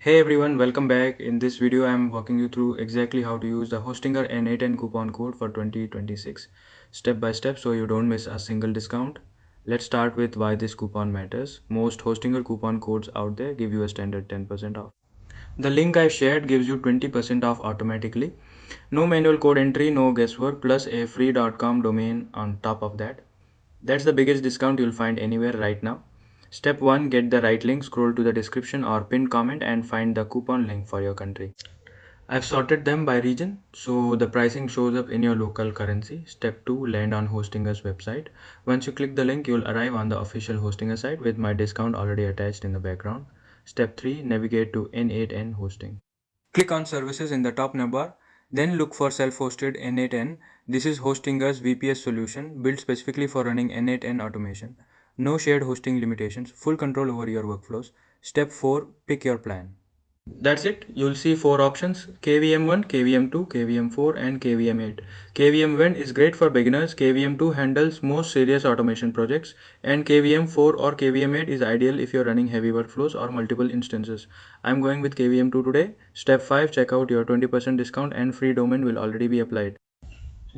Hey everyone, welcome back. In this video, I'm walking you through exactly how to use the Hostinger N8N coupon code for 2026 step by step so you don't miss a single discount. Let's start with why this coupon matters. Most Hostinger coupon codes out there give you a standard 10% off. The link I shared gives you 20% off automatically. No manual code entry, no guesswork, plus a free .com domain on top of that. That's the biggest discount you'll find anywhere right now. Step 1, get the right link, scroll to the description or pinned comment and find the coupon link for your country. I've sorted them by region, so the pricing shows up in your local currency. Step 2, land on Hostinger's website. Once you click the link, you'll arrive on the official Hostinger site with my discount already attached in the background. Step 3, navigate to N8N hosting. Click on services in the top navbar, then look for self-hosted N8N. This is Hostinger's VPS solution built specifically for running N8N automation. No shared hosting limitations, full control over your workflows. Step 4, pick your plan. That's it. You'll see four options: KVM1, KVM2, KVM4 and KVM8. KVM1 is great for beginners, KVM2 handles most serious automation projects, and KVM4 or KVM8 is ideal if you're running heavy workflows or multiple instances. I'm going with KVM2 today. Step 5, check out your 20% discount and free domain will already be applied.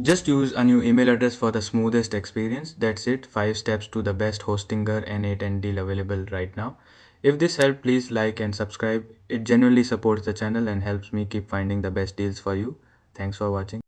Just use a new email address for the smoothest experience. That's it. 5 steps to the best Hostinger N8N deal available right now. If this helped, please like and subscribe. It genuinely supports the channel and helps me keep finding the best deals for you. Thanks for watching.